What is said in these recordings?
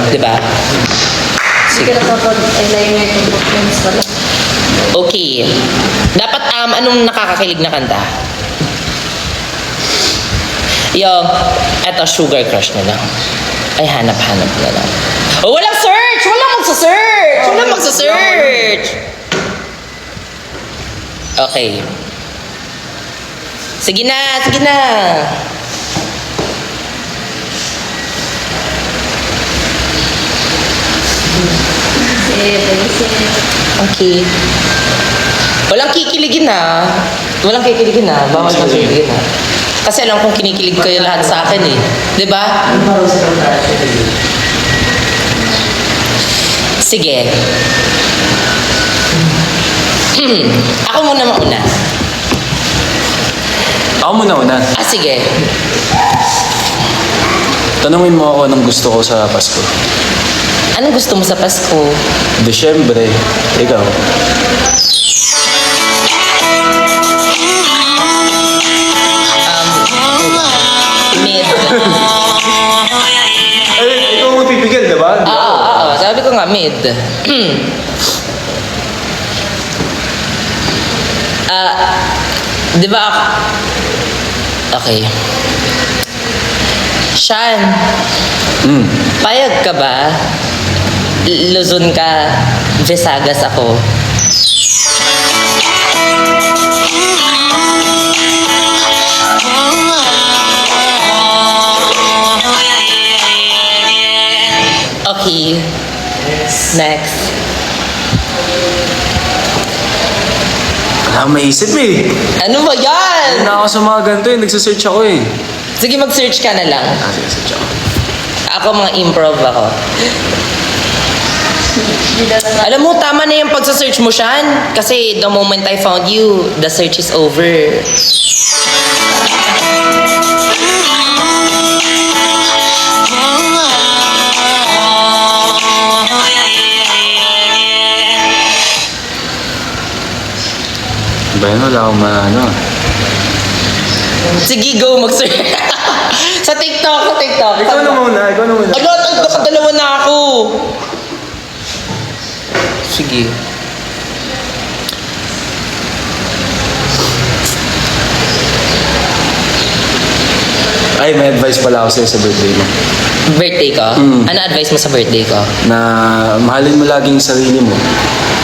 di ba? Sige na kapag-eyeliner ko friends pala. Okay. Dapat, anong nakakakilig na kanta? Yung, eto, Sugar Crush na lang. Ay, hanap-hanap na lang. Oh, walang search! Walang magsa-search! Walang magsa-search! Okay. Sige na, sige na. Okay. Walang kikiligin na. Walang kikiligin na. Bawal na kikiligin na. Kasi alam kong kinikilig kayo lahat sa akin eh. Di ba? Sige. Ako muna mauna. Ako muna una. Sige. Tanungin mo ako anong gusto ko sa Pasko. Anong gusto mo sa Pasko? Desyembre, ikaw. Mid. Ay, ikaw mo pipigil, diba? Oo. Sabi ko nga, mid. Di ba? Okay. Sean, payag ka ba? Luzon ka, Visagas ako. Okay. Next. Wala akong maisip eh. Ano ba yan? Hindi na ako sa mga ganito eh. Nagsasearch ako eh. Sige, mag-search ka na lang. Sige, search ako. Ako, mga improv ako. Alam mo, tama na yung pagsa-search mo, Sean. Kasi the moment I found you, the search is over. Ba yun, wala akong maano. Sige, go, mag-search. Sa TikTok. Ikaw na muna. Dalawa na ako. Sige. Ay, may advice pala ako sa'yo sa birthday mo. Birthday ko? Ano advice mo sa birthday ko? Na mahalin mo laging sarili mo.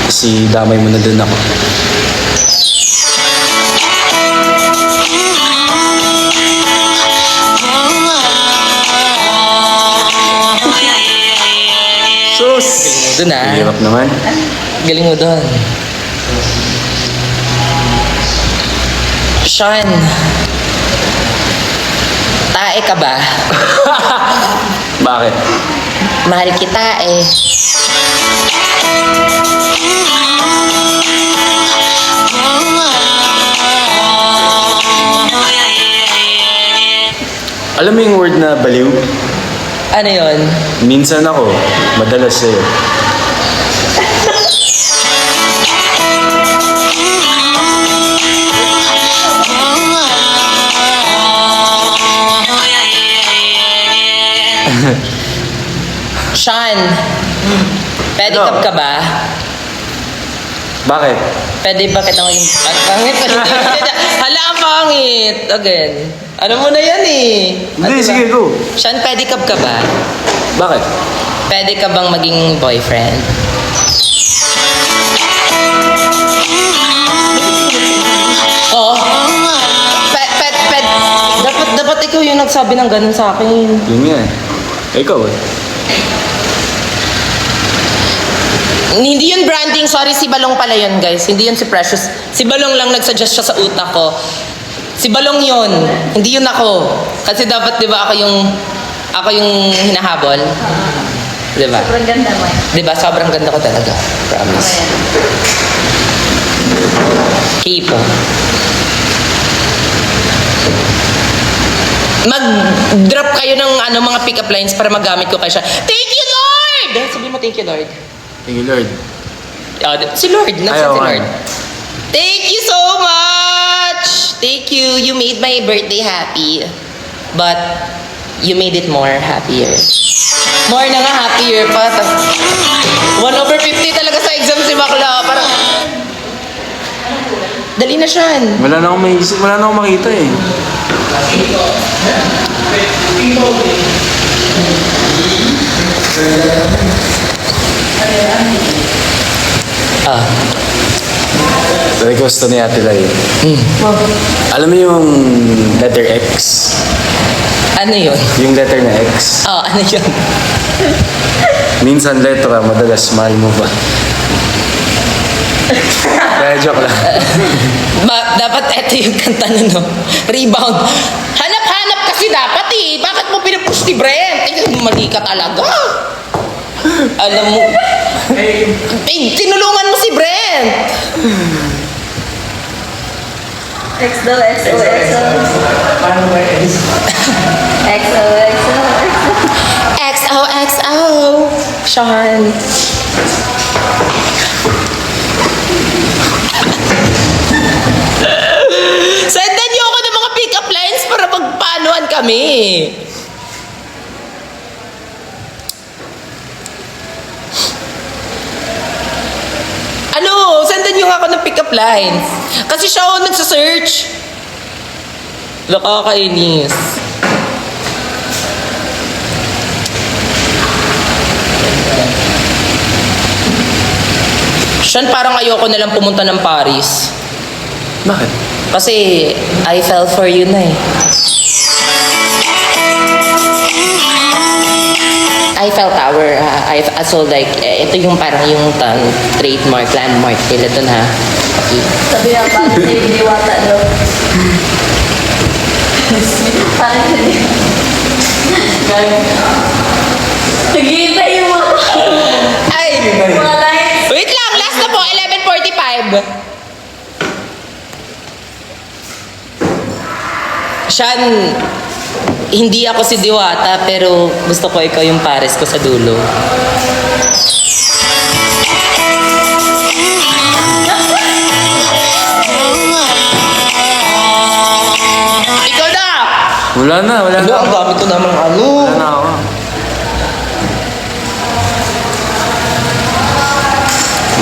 Kasi damay mo na din ako. Sus! Galing mo dun ah. Hirap naman. Galing mo dun. Sean, tae ka ba? Bakit? Mahal kita eh. Alam mo yung word na baliw? Ano yun? Minsan ako, madalas sa'yo. Sean, pedicab ka ba? Bakit? Pwede ba kita maging... Ang pangit. Hala, ang pangit. Again. Alam mo na yan eh. Hindi, Diba? sige, go. Sean, pedicab ka ba? Bakit? Pwede ka bang maging boyfriend? Oo. Dapat ikaw yung nagsabi ng ganun sa akin. Yun nga eh. Ikaw eh. Hindi yun branding. Sorry, si Balong pala yun, guys. Hindi yun si Precious. Si Balong lang nagsuggest siya sa utak ko. Si Balong yun. Hindi yun ako. Kasi dapat, di ba, ako yung hinahabol. Di ba? Sobrang ganda mo eh. Di ba? Sobrang ganda ko talaga. Promise. Kipo. Mag-drop kayo ng mga pick-up lines para magamit ko kay siya. Thank you, Lord! Sabi mo, thank you, Lord. Thank you, Lord. Si Lord. Nasaan si Ayaw, Lord? Thank you so much! Thank you. You made my birthday happy. But, You made it more happier. More na nga, happier pa. 1/50 talaga sa exam si bakla. Parang, dali na siya. Wala na akong maisip, wala na akong makita eh. Ah. Request to ni Ate Lai. Alam mo yung letter X? Ano yun? Yung letter na X? Oh, ano yun? Minsan letra, madalas mahal mo ba? Kaya joke lang. Dapat eto yung kanta na no. Rebound. Hanap-hanap kasi dapat eh. Bakit mo pinupush ni Brent? Mali ka talaga. Alam mo. Tinulungan mo si Brent. X daw, XO, XO. Paano ba yun? XO, XO, XOXO. Sean. Sendan niyo ako ng mga pick-up lines para magpanuan kami. Ano? Sendan niyo nga ako ng pick-up lines. Kasi siya ako nagsa-search. Nakakainis. Sean, parang ayoko na lang pumunta ng Paris. Bakit? Kasi I fell for you na eh. Eiffel Tower, so like, ito yung parang yung trademark, landmark nila dun ha. Okay. Sabi nga, parang si Diwata daw. Parang si Naghihintay yung mga Ay! mga lines. Wait lang, last na po, 11:45. Sean, hindi ako si Diwata, pero gusto ko ikaw yung pares ko sa dulo. Ikaw na! Wala na, wala na. Ang gamit ko naman ano. Wala na ako.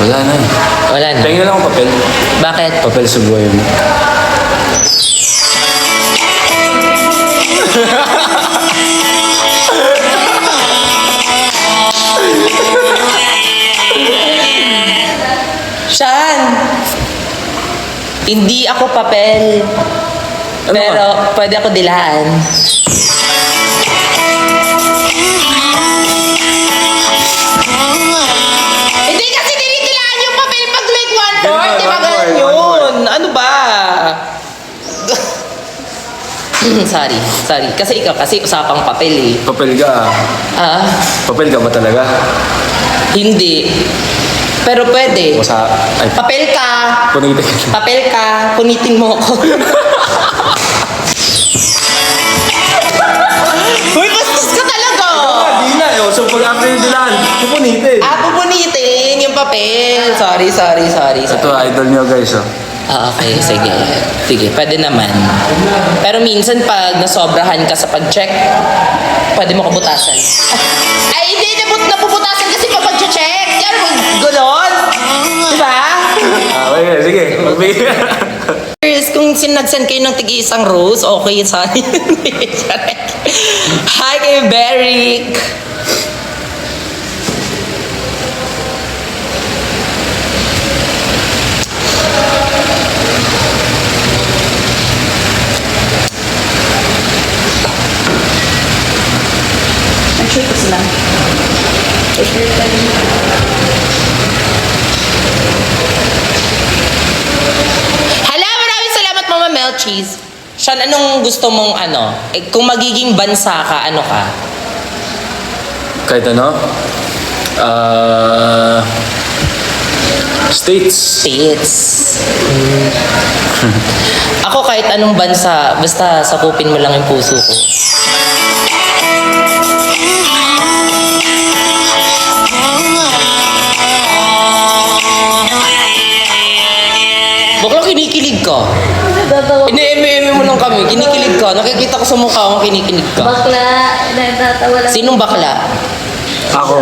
Wala na eh. Wala na. Tingnan lang akong papel. Bakit? Papel sa buhay mo. Sean! Hindi ako papel. Ano Pero pwede ako dilaan. Hindi kasi dinidilaan yung papel pag like 1/4. Ganun, Di ba 1/4, ganun yun? Ano ba? sorry. Kasi ikaw, kasi usapang papel eh. Papel ka. Ah, Papel ka ba talaga? hindi. Pero pwede. O sa... Ay, Papel ka. punitin ka. Papel ka. Punitin mo ako. Uy, bastos ka talaga. Di na eh. So pag after yung dilaan, pupunitin. Pupunitin yung papel. Sorry. Ito, idol nyo guys oh. Okay, sige. Sige, pwede naman. Pero minsan pag nasobrahan ka sa pag-check, pwede mo kabutasan. Ay, hindi. Napuputasan kasi pa pag-check. Yan, gulon. Diba? Okay, sige. Kung sinagsan kayo ng tigi-isang rose, okay, sorry. Hi kay Beric. Nag-shoot ko sila. Hala, maraming salamat Mama Melchies. Sean, anong gusto mong ano? Kung magiging bansa ka, ano ka? Kahit ano? States. States. Ako kahit anong bansa, basta sakupin mo lang yung puso ko. Bakla kinikilig ka. Tatawa. Ini-eme mo lang kami, kinikilig ka. ka. Nakikita ko sa mukha mo, kinikinig ka. Bakla, natatawa lang. Sinong bakla? Ako.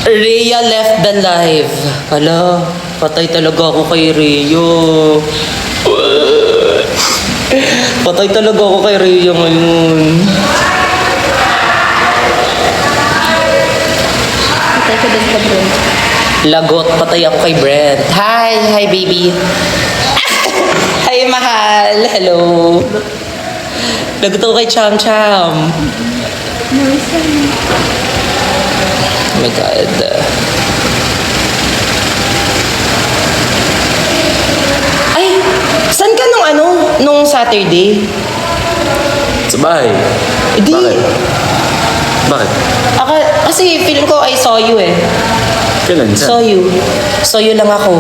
Rhea left the live. Hala, patay talaga ako kay Rhea. Patay talaga ako kay Rhea ngayon. Patay ko din ka, bro. Lagot, patay ako kay Brent. Hi baby. Hi mahal, hello. Lagot ako kay Cham Cham. Oh my God. Ay, saan ka nung Saturday? Sa bahay. Hindi. Bakit? Kasi feeling ko I saw you eh. Kailan? Saw Saan? you. Saw you lang ako.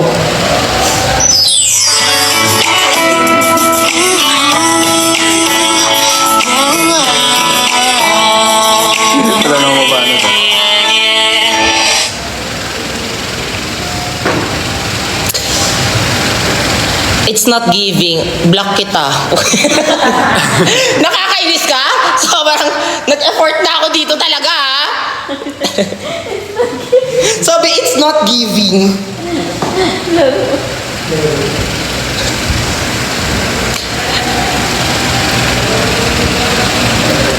Wala nang mabano to. It's not giving. Block kita. Nakakainis ka? Sobrang nag-effort na ako dito talaga ha? Sabi, it's not giving.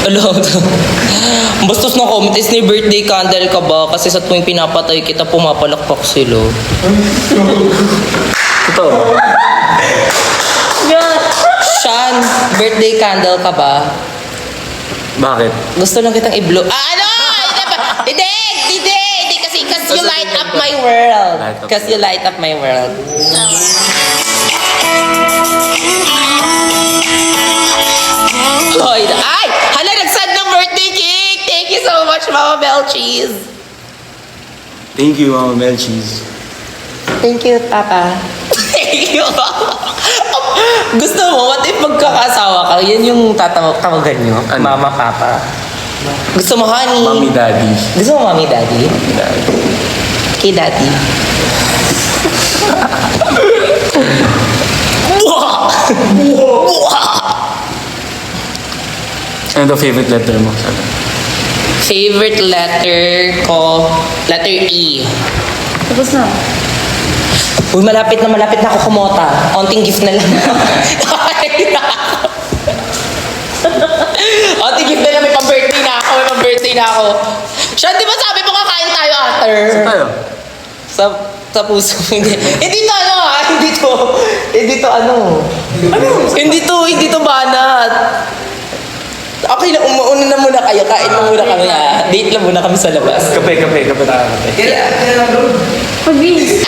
Alam mo, bastos na comment is ni birthday candle ka ba? Kasi sa tuwing pinapatay kita, pumapalakpak sila. Totoo. Sean, birthday candle ka ba? Bakit? Gusto lang kitang i-blow. Ano? Hindi, kasi you light up my world. Kasi you light up my world. Ay, hala, nagsad ng birthday cake. Thank you so much, Mama Bell Cheese. Thank you, Mama Mel Cheese. Thank you, Papa. Thank you. Gusto mo, what if magkakasawa ka? Yan yung tawagan nyo. Ano? Mama, Papa. Gusto mo, honey? Mommy, Daddy. Gusto mo, Mommy, Daddy? Daddy. Kay Daddy. Ano daw favorite letter mo? Favorite letter ko, letter E. Tapos na. Uy, malapit na ako kumota. Onting gift na lang. Onting gift na lang, may pang-birthday na ako. Siya, di ba sabi mo kakain tayo after? Saan tayo? Sa puso. Hindi to ano ha? Hindi to banat. Okay na, umuuna na muna kayo. Kain na muna kami ha. Date lang muna kami sa labas. Kape tayo, kape. Pag-bis.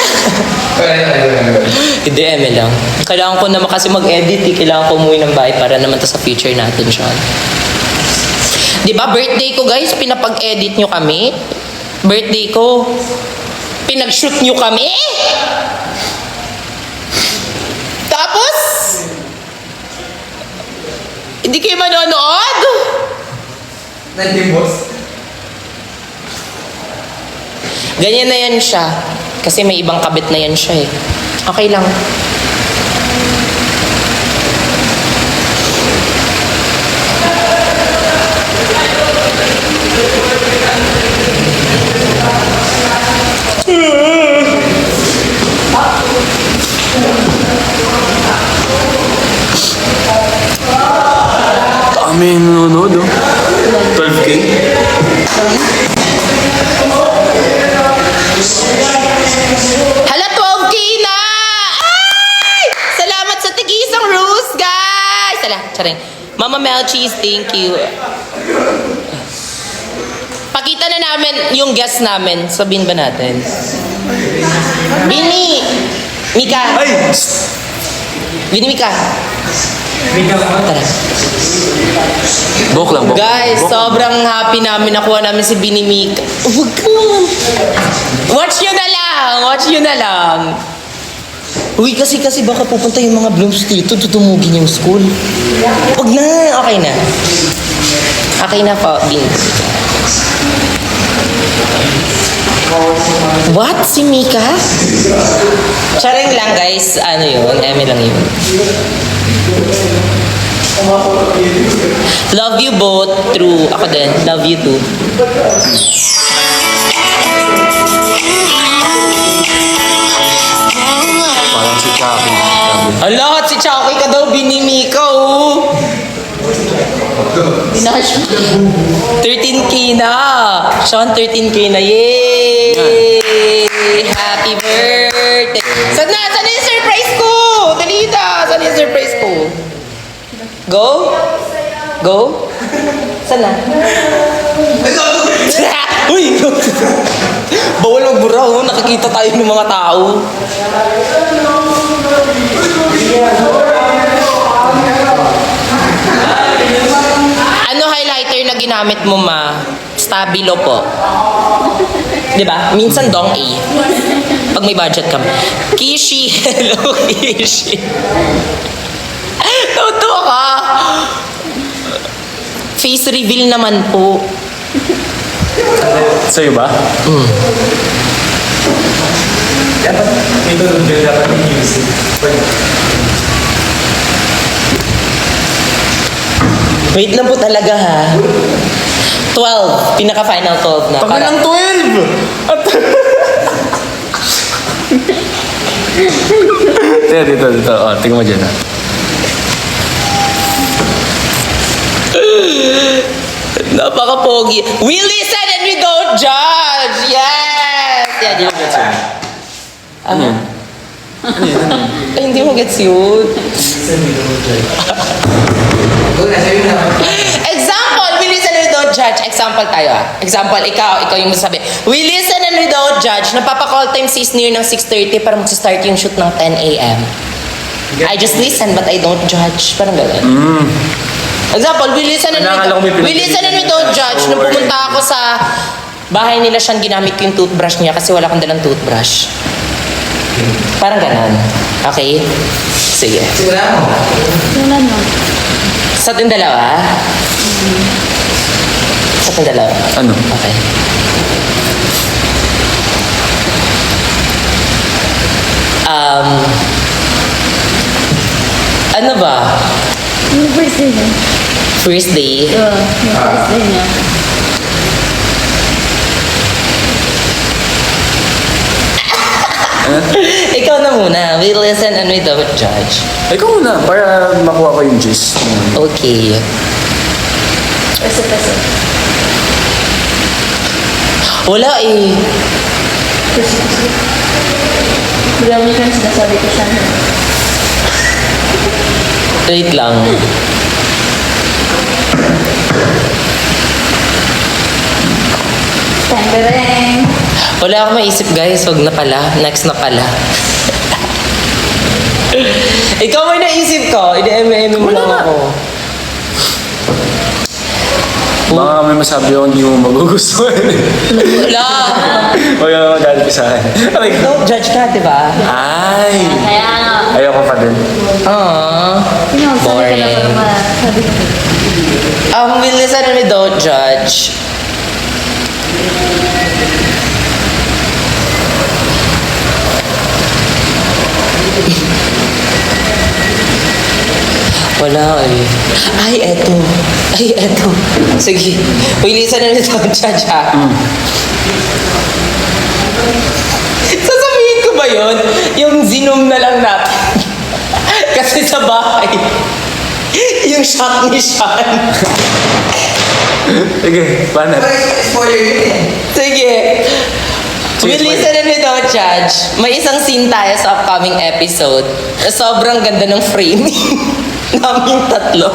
Hindi, eme lang. Kailangan ko naman kasi mag-edit eh. Kailangan ko umuwi ng bahay para naman to sa future natin, Sean. Di ba, birthday ko guys, pinapag-edit nyo kami. Birthday ko, pinag-shoot nyo kami. Tapos, hindi kayo manonood. Nandibos? Ganyan na yan siya. Kasi may ibang kabit na yan siya eh. Okay lang. Kami nanonood, oh. 12K? Hala, 12K na! Ay! Salamat sa tig-isang rose, guys! Charing. Mama Mel Cheese, thank you. Pakita na namin yung guest namin. Sabihin ba natin? Bini! Mika! Ay! Bini, Mika! Tara. Bok lang. Guys, sobrang happy namin. Nakuha namin si Bini Mika. Huwag ka naman. Watch nyo na lang. Uy, kasi baka pupunta yung mga blooms dito, tutumugin yung school. Huwag na, okay na. Okay na po, Bini. What? Si Mika? Charing lang guys. Ano yun? Eme lang yun. Love you both. True. Ako din. Love you too. Parang si Chappy. Lahat si Chucky ka daw binimi ka oh. Binash mo. 13K na. Sean, 13K na. Yay! Happy birthday. Saan na? Saan na yung surprise ko? Dalita. Saan yung surprise ko? Go? Go? Saan na? Uy! Bawal magbura oh. Nakikita tayo ng mga tao. Ano highlighter na ginamit mo, ma? Stabilo po. Di ba? Minsan dong A. Pag may budget ka. Kishi. Hello, Kishi. Totoo ka. Face reveal naman po. Sa'yo ba? Dapat ito nung dapat i-use. Wait lang po talaga ha. 12. Pinaka-final 12 na. Pagkalang 12! Dito. O, tingnan mo dyan ha. Napaka-pogi. We listen and we don't judge! Yes! Yeah, di mo gets yun. Ano yun? Ay, hindi mo gets yun. Example, we listen and we don't judge. Example tayo ah. Example, ikaw yung masasabi. We listen and we don't judge. Napapa-call time sis near ng 6:30 para mag-start yung shoot ng 10 a.m. I just listen but I don't judge. Parang gano'n. Example, we listen and we don't judge. Nung pumunta ako sa bahay nila siyang ginamit ko yung toothbrush niya kasi wala akong dalang toothbrush. Parang ganon. Okay? Sige. Wala mo. Sa ating dalawa? Sa ating dalawa? Ano? Okay. Ano ba? Yung first day niya. First day? Yung first day niya. Ikaw na muna. We listen and we don't judge. Ikaw muna, para makuha ko yung gist. Okay. Kasi. Wala eh. Kasi. Marami kang sinasabi ko siya. Wait lang. Tempereng. Wala akong maisip guys. Wag na pala. Next na pala. Ikaw may naisip ko. Ine-eme mo lang ako. Baka may masabi ako hindi mo magugustuhan. Wala. Huwag ka magalit sa akin. Aray ko. Don't judge ka, di ba? Ay! Kaya nga. Ayoko pa din. Aww. Sabi ka na Boring. para masabi ko. We listen and we don't judge. Wala eh. Ay, eto. Sige. We listen and we don't judge ha. Sasabihin ko ba yun? Yung Zoom na lang natin. Kasi sa bahay, yung shot ni Sean. Sige, paano? Sige. We listen and we don't judge. May isang scene tayo sa upcoming episode na sobrang ganda ng framing naming tatlo.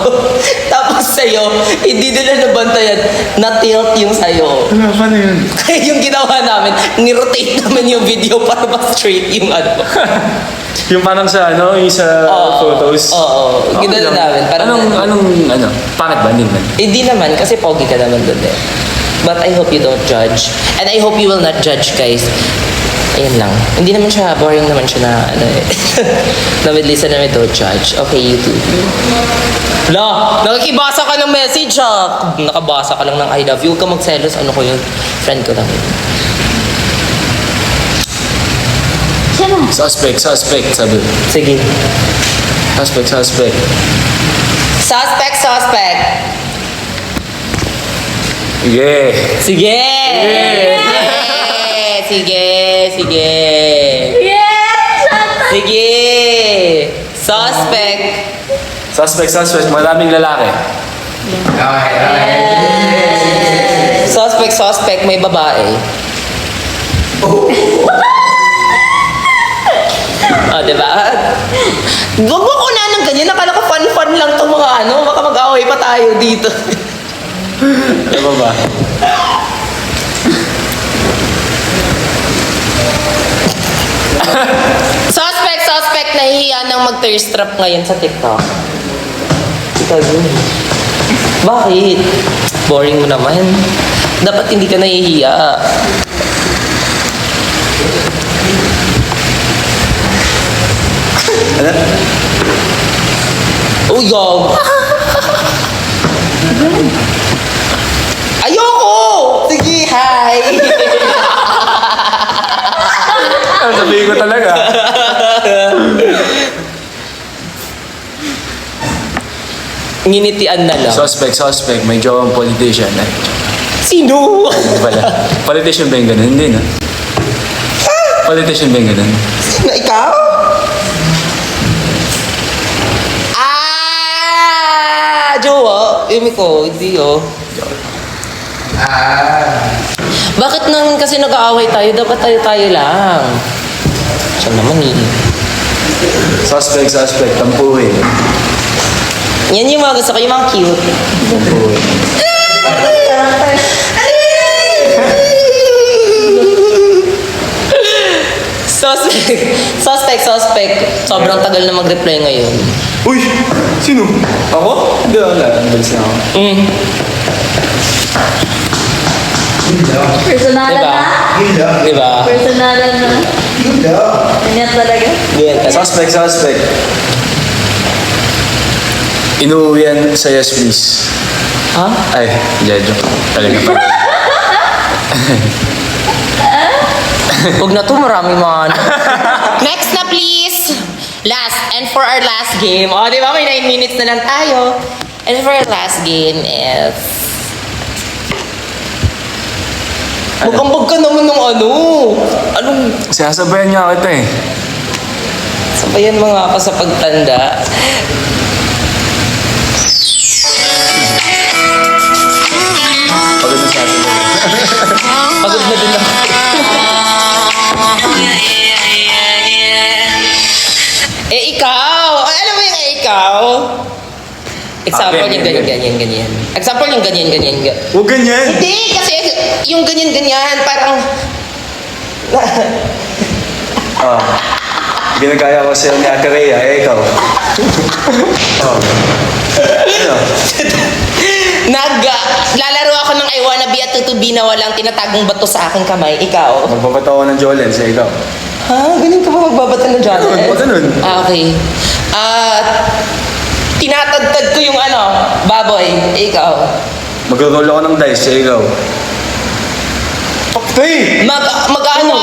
Tapos sa'yo, hindi nila nabantayan, na-tilt yung sa'yo. Paano yun? Kaya yung ginawa namin, ni-rotate namin yung video para ma-straight yung ano. Yung parang sa ano, yung sa photos. Oo. Ginala namin. Parang pangit ba? Hindi naman. Hindi naman, kasi pogi ka naman doon eh. But I hope you don't judge. And I hope you will not judge, guys. Ayun lang. Hindi naman siya, boring naman siya na, ano eh. Na with listen and we don't judge. Okay, you too. La, nakikibasa ka ng message ha. Nakabasa ka lang ng I love you. Huwag ka magselos. Ano ko yun? Friend ko lang yun. Siya na. Suspect, sabi. Sige. Suspect. Suspect. Yeah. Sige! Sige! Yes! Sige! Suspect. Maraming lalaki. Suspect, may babae. Oh, diba? Huwag mo ko na ng ganyan. Nakala ko fun lang itong mga ano. Baka mag-away pa tayo dito. Ano ba? Suspect, nahihiya nang mag-thirst trap ngayon sa TikTok. Ikaw yun. Bakit? Boring mo naman. Dapat hindi ka nahihiya. Ano? Oh, yog. Ayoko! Sige, hi! Ano sabihin ko talaga? Nginitian na lang. Suspect. May jowang politician. Sino? Hindi pala. Politician ba yung ganun? Hindi, no? Politician ba yung ganun? Sino ikaw? Jowa? Imi ko, hindi oh. Bakit naman kasi nag-aaway tayo? Dapat tayo lang. Siya naman eh. Suspect. Tampuhin. Yan yung mga gusto ko, yung mga cute. Tampuhin. Suspect. Sobrang tagal na mag-reply ngayon. Uy! Sino? Ako? Hindi, wala. Nabalis na ako. Personalan Diba? na. Diba? Personalan na. Ganyan talaga. Ganyan. Suspect. Inuuwian sa yes, please. Ha? Ay, Jejo. Talaga pa. Huwag na to, marami mga ano. Next na please. Last. And for our last game. O, di ba? May 9 minutes na lang tayo. And for our last game is... Magambag ka naman ng ano. Anong... Sinasabayan niya kita eh. Sabayan mo nga ako sa pagtanda. Pagod na sa atin. Pagod na din ako. Ikaw! Ay, alam mo yung ikaw? Example Okay, yung ganyan. Example yung ganyan. Huwag ganyan! Hindi, kasi yung ganyan, parang... Oh. Ginagaya ko sa'yo ni Ate Rhea, ikaw. Oh. Ano? Lalaro ako ng I Wanna Be a Tutubi na walang tinatagong bato sa aking kamay. Ikaw? Magpapatawa ng Jolen sa ikaw. Ha? Ganun ka ba magbabata ng Johnson? Ganun. Okay. Tinatagtad ko yung ano, baboy. Ikaw? Mag-roll ako ng dice sa ikaw. Hey! Mag-ano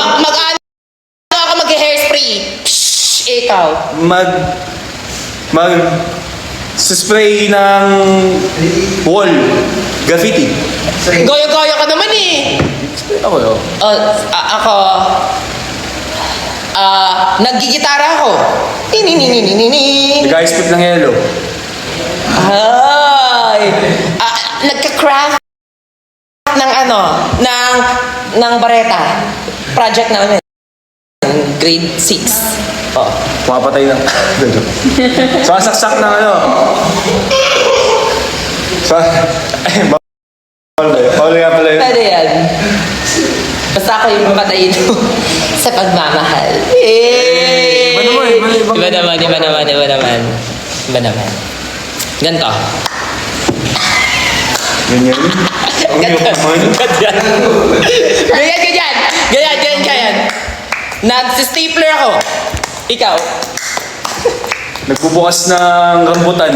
ako mag-hairspray. Pshh! Ikaw? Spray ng wall. Graffiti. Goyo-goyo ka naman eh. Spray ako yun. Ako, naggigitara ako. Nag-ice-pip ng yellow. Ay! Nagka-craft ng ng bareta. Project namin. Grade 6. Oh. Pumapatay ng... Sumasaksak ng ano. Bawal nga pala yun. Pwede yan. Basta ako yung mapatay ito sa pagmamahal. Iba naman. Iba naman. Ganto. Ganyan. Ang iyok naman. Ganyan. Nag-stapler ako. Ikaw. Nagbubukas ng rambutan.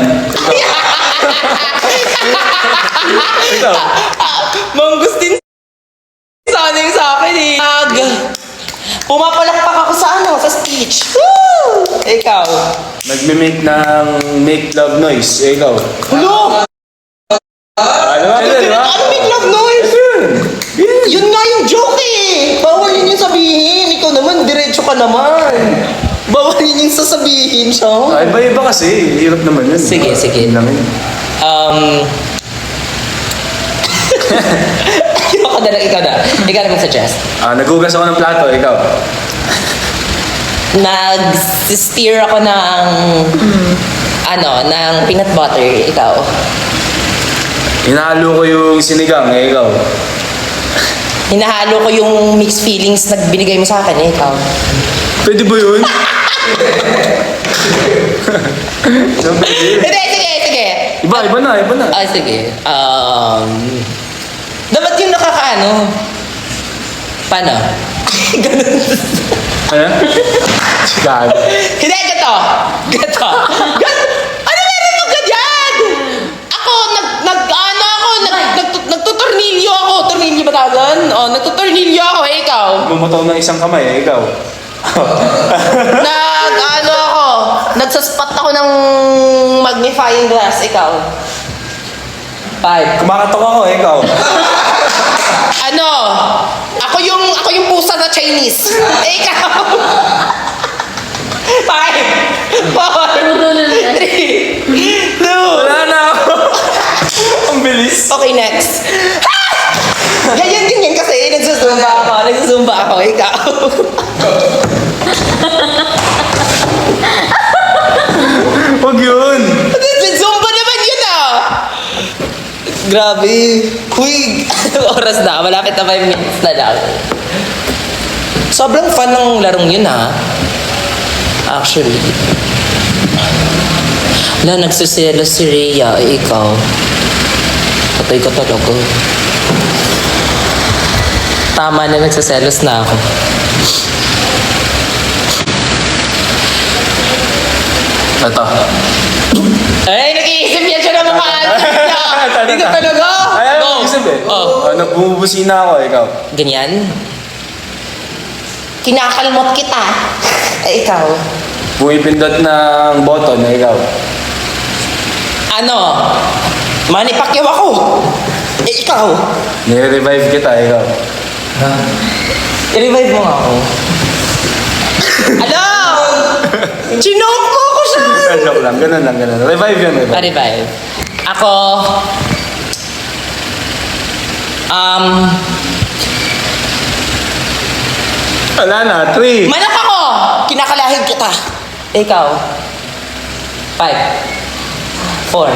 Ikaw. Mangustin sana yung sa akin eh. Pumapalakpak ako sa sa speech. Woo! Ikaw. Nagme-make ng make love noise. Ikaw. Hulo! Ano ba? Ano make love noise? Yun nga yung joke eh. Bawal yun yung sabihin. Ikaw naman, diretso ka naman. Bawal yun yung sasabihin siya. Ay, iba-iba kasi. Hirap naman yun. Sige, sige. Yun lang yun. Ikaw na lang, ikaw na. Ikaw na mag-suggest. Naghugas ako ng plato. Ikaw. Nag-steer ako ng ng peanut butter. Ikaw. Hinahalo ko yung sinigang. Ikaw. Hinahalo ko yung mixed feelings na binigay mo sa akin. Ikaw. Pwede ba yun? No, pwede. Hindi, sige, sige. Iba na. Sige. Dapat yung nakakaano. Paano? Ganun. Ano? Gago. Hindi, gato. Ano meron mo ganyan? Ako, nagtutornilyo ako. Tornilyo ba tawag? Nagtutornilyo ako. Ikaw. Bumutaw ng isang kamay. Ikaw. Nagsaspot ako ng magnifying glass. Ikaw. 5. Kumakatok ako. Ikaw. Ako yung pusa na Chinese. Ikaw. 5, 4, 3, 2. Wala na ako. Ang bilis. Okay, next. Ganyan kasi. Nagsusumba ako. Ikaw. Huwag yun. Zumba naman yun Grabe. Uy, oras na. Malapit na 5 minutes na lang. Sobrang fun ng larong yun Actually. Wala, nagsiselos si Rhea. Ikaw. Patay ka talaga. Tama na, nagsiselos na ako. Ito. Ay, nag-iisip yan siya ng mga answers niya. Hindi ka talaga. Ay, isip eh. Nagbubusina ako. Ikaw. Ganyan. Kinakalmot kita. Ikaw. Pumipindot ng button. Ikaw. Manny Pacquiao ako. Ikaw. Nire-revive kita. Ikaw. I-revive mo nga ako. Chinoke mo ako siya. Joke lang. Ganun lang. Revive yun. Revive. Ako, Wala na. 3. manok ako. Kinakalahig kita. Ikaw. 5, 4.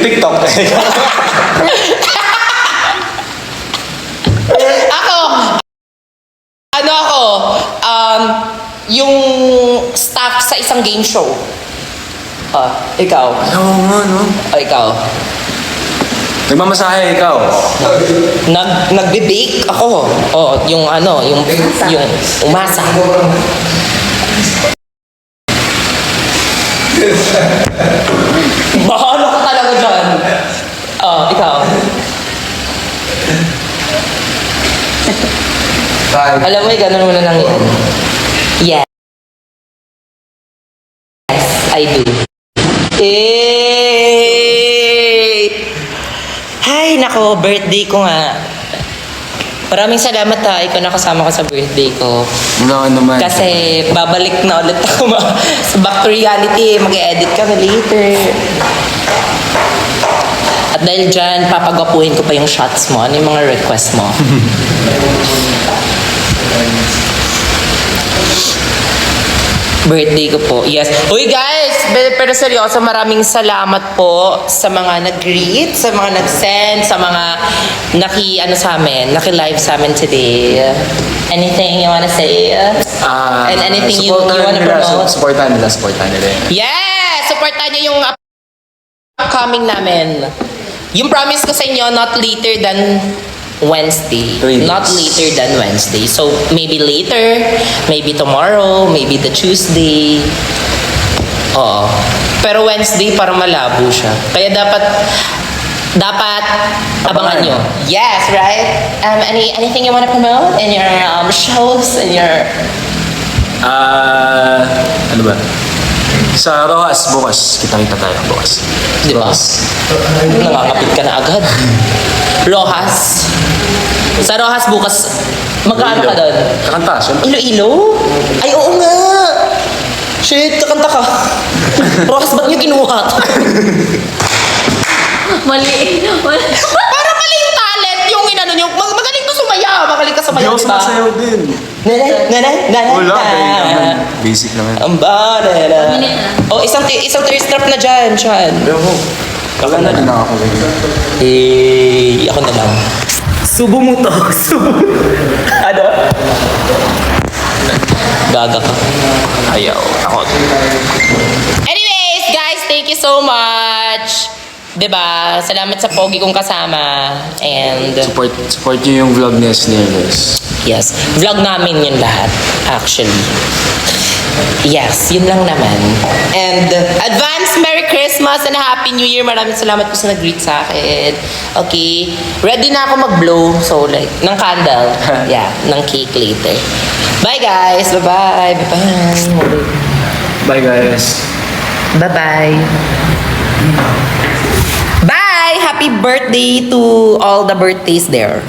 TikTok. Ako, yung staff sa isang game show. Ikaw. Oo nga, no? Ikaw. Nagmamasahe. Ikaw. Nagbe-bake ako. Yung umasa. Bahala ka talaga dyan. Ikaw. Alam mo, ganun mo na lang yan. Yes. Yes, I do. Ay, nako, birthday ko nga. Maraming salamat ikaw nakasama ko sa birthday ko. Wala ka naman. Kasi babalik na ulit ako sa back to reality. Mag-edit kami later. At dahil dyan, papagapuhin ko pa yung shots mo. Ano yung mga request mo? Birthday ko po. Yes. Uy guys, pero seryoso, maraming salamat po sa mga nag-greet, sa mga nag-send, sa mga naki-live sa amin today. Anything you wanna say? And anything you wanna promote? Supportan nila. Yes! Supportan niyo yung upcoming namin. Yung promise ko sa inyo, not later than Wednesday. 3 days. Not later than Wednesday. So, maybe later, maybe tomorrow, maybe the Tuesday. Oo. Pero Wednesday, para malabo siya. Kaya dapat dapat abangan nyo. Yes, right? Anything you want to promote in your shows, in your... Ano ba? Sa Rojas, bukas. Kita-kita tayo bukas. Di ba? Nakakapit ka na agad. Rojas. Sa Rojas bukas, magkano ka doon? Kakanta, syempre. Iloilo? Ay, oo nga. Shit, kakanta ka. Rojas, ba't niyo kinuha? Mali. Para mali yung talent, yung inano niyo. Magaling ka sumayaw. Magaling ka Hindi sumayaw, ako di ba? sumasayaw din. Wala, Basic naman. Ang banana. Minute na. Oh, isang thirst trap na dyan, Chan. Pero ako, kakanta din ako. Ako na lang. Subo mo to. Subo. Ano? Gaga ka. Ayaw. Ako. Anyways, guys, thank you so much. 'Di ba? Salamat sa pogi kong kasama. And Support nyo yung vlog ni Esner, guys. yes, vlog namin yun lahat, actually. Yes, yun lang naman. And advance Merry Christmas and Happy New Year. Maraming salamat po sa nag-greet sa akin. Okay. Ready na ako mag-blow. So, like, ng candle. Yeah, ng cake later. Bye, guys. Bye-bye. Bye-bye. Bye, guys. Bye-bye. Bye! Happy birthday to all the birthdays there.